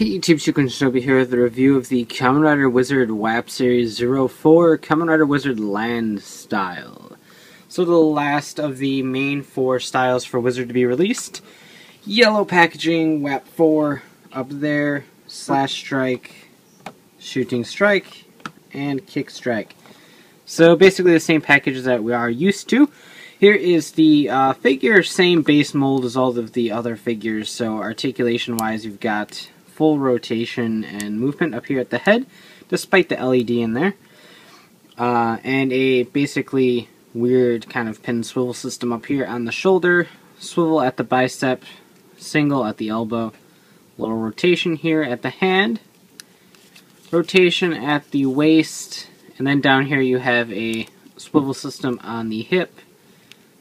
Hey YouTube, Shinobi here with the review of the Kamen Rider Wizard WAP Series 04 Kamen Rider Wizard Land Style. So the last of the main 4 styles for Wizard to be released. Yellow packaging, WAP 4 up there, slash strike, shooting strike, and kick strike. So basically the same packages that we are used to. Here is the figure, same base mold as all of the other figures, so articulation wise you've got full rotation and movement up here at the head, despite the LED in there, and a basically weird kind of pin swivel system up here on the shoulder, swivel at the bicep, single at the elbow, little rotation here at the hand, rotation at the waist, and then down here you have a swivel system on the hip,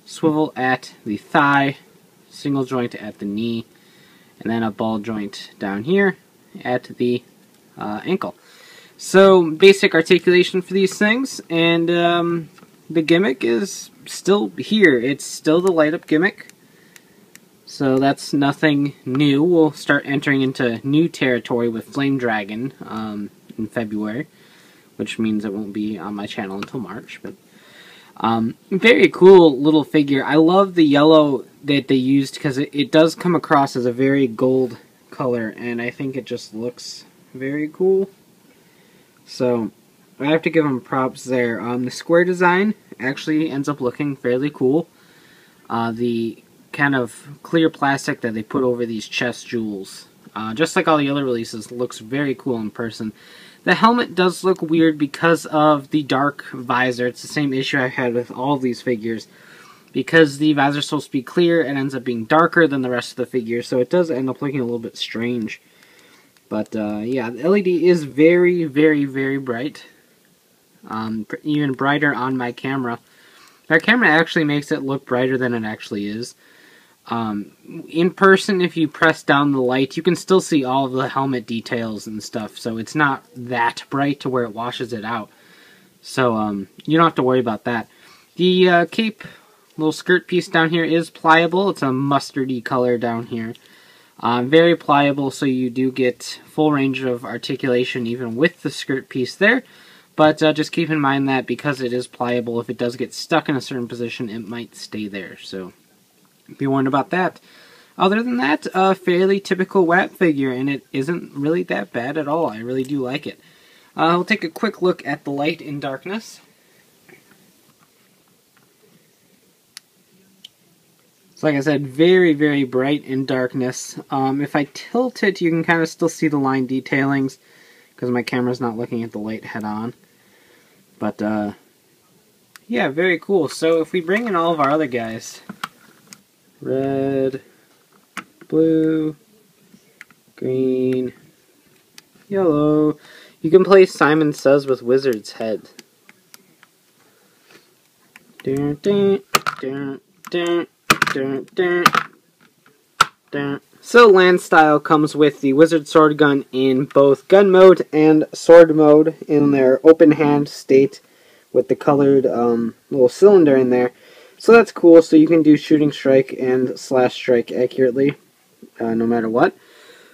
swivel at the thigh, single joint at the knee, and then a ball joint down here at the ankle. So basic articulation for these things, and the gimmick is still here. It's still the light up gimmick, so that's nothing new. We'll start entering into new territory with Flame Dragon in February, which means it won't be on my channel until March. But very cool little figure. I love the yellow that they used because it does come across as a very gold color, and I think it just looks very cool. So I have to give them props there. The square design actually ends up looking fairly cool. The kind of clear plastic that they put over these chest jewels, just like all the other releases, looks very cool in person. The helmet does look weird because of the dark visor. It's the same issue I've had with all of these figures. Because the visor is supposed to be clear, it ends up being darker than the rest of the figure, so it does end up looking a little bit strange. But yeah, the LED is very, very, very bright. Even brighter on my camera. My camera actually makes it look brighter than it actually is. In person, if you press down the light, you can still see all of the helmet details and stuff, so it's not that bright to where it washes it out. So you don't have to worry about that. The cape, little skirt piece down here, is pliable. It's a mustardy color down here. Very pliable, so you do get full range of articulation even with the skirt piece there. But just keep in mind that because it is pliable, if it does get stuck in a certain position, it might stay there. So be warned about that. Other than that, a fairly typical WAP figure, and it isn't really that bad at all. I really do like it. We'll take a quick look at the light and darkness. So like I said, very, very bright in darkness. If I tilt it, you can kind of still see the line detailings, because my camera's not looking at the light head on. But, yeah, very cool. So if we bring in all of our other guys, red, blue, green, yellow, you can play Simon Says with Wizard's head. Dun, dun, dun, dun. Dun, dun, dun. So Land Style comes with the WizarSwordGun in both gun mode and sword mode in their open hand state with the colored little cylinder in there. So that's cool, so you can do shooting strike and slash strike accurately no matter what.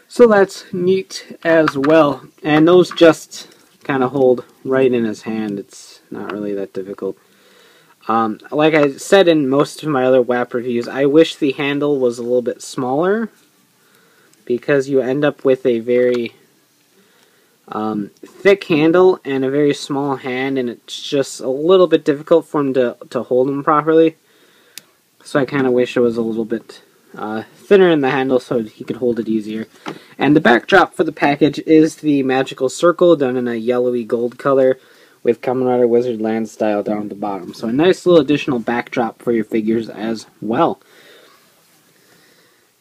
So that's neat as well. And those just kind of hold right in his hand. It's not really that difficult. Like I said in most of my other WAP reviews, I wish the handle was a little bit smaller, because you end up with a very thick handle and a very small hand, and it's just a little bit difficult for him to hold him properly. So I kind of wish it was a little bit thinner in the handle so he could hold it easier. And the backdrop for the package is the magical circle done in a yellowy gold color, with Kamen Rider Wizard Land Style down at the bottom. So a nice little additional backdrop for your figures as well.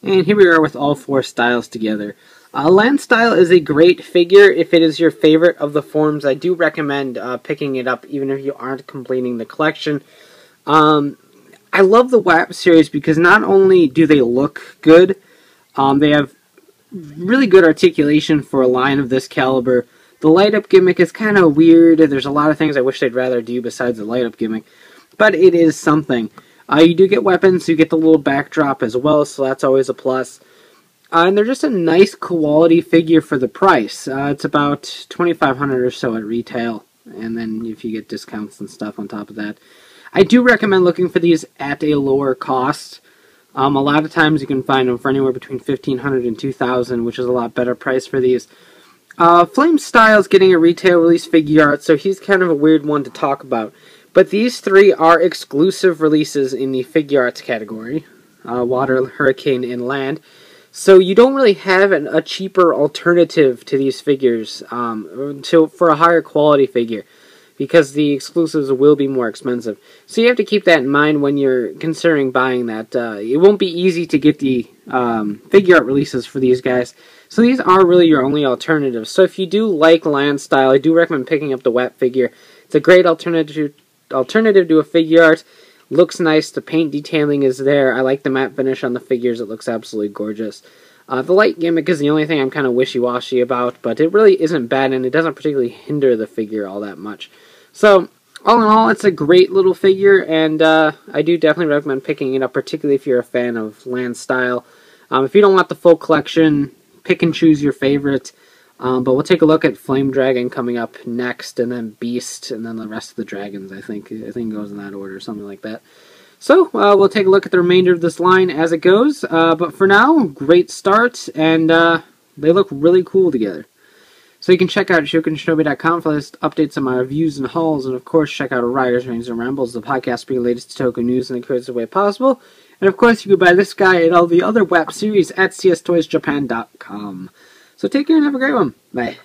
And here we are with all 4 styles together. Land Style is a great figure. If it is your favorite of the forms, I do recommend picking it up even if you aren't completing the collection. I love the WAP series because not only do they look good, they have really good articulation for a line of this caliber. The light-up gimmick is kind of weird. There's a lot of things I wish they'd rather do besides the light-up gimmick, but it is something. You do get weapons, you get the little backdrop as well, so that's always a plus. And they're just a nice quality figure for the price. It's about $2,500 or so at retail, and then if you get discounts and stuff on top of that. I do recommend looking for these at a lower cost. A lot of times you can find them for anywhere between $1,500 and $2,000, which is a lot better price for these. Flame Style's getting a retail release Figuart, so he's kind of a weird one to talk about. But these three are exclusive releases in the Figuarts category. Water, Hurricane, and Land. So you don't really have a cheaper alternative to these figures for a higher quality figure, because the exclusives will be more expensive. So you have to keep that in mind when you're considering buying that. It won't be easy to get the Figuart releases for these guys. So these are really your only alternatives. So if you do like Land Style, I do recommend picking up the WAP figure. It's a great alternative to a Figuart. Looks nice. The paint detailing is there. I like the matte finish on the figures. It looks absolutely gorgeous. The light gimmick is the only thing I'm kind of wishy-washy about, but it really isn't bad, and it doesn't particularly hinder the figure all that much. So, all in all, it's a great little figure, and I do definitely recommend picking it up, particularly if you're a fan of Land Style. If you don't want the full collection, pick and choose your favorite. But we'll take a look at Flame Dragon coming up next, and then Beast, and then the rest of the dragons, I think it goes in that order, something like that. So, we'll take a look at the remainder of this line as it goes, but for now, great start, and they look really cool together. So you can check out shokunshinobi.com for latest updates on my reviews and hauls, and of course check out Riders, Rings, and Rambles, the podcast bringing the latest Toku news in the craziest way possible. And of course you can buy this guy and all the other WAP series at cstoysjapan.com. So take care and have a great one. Bye.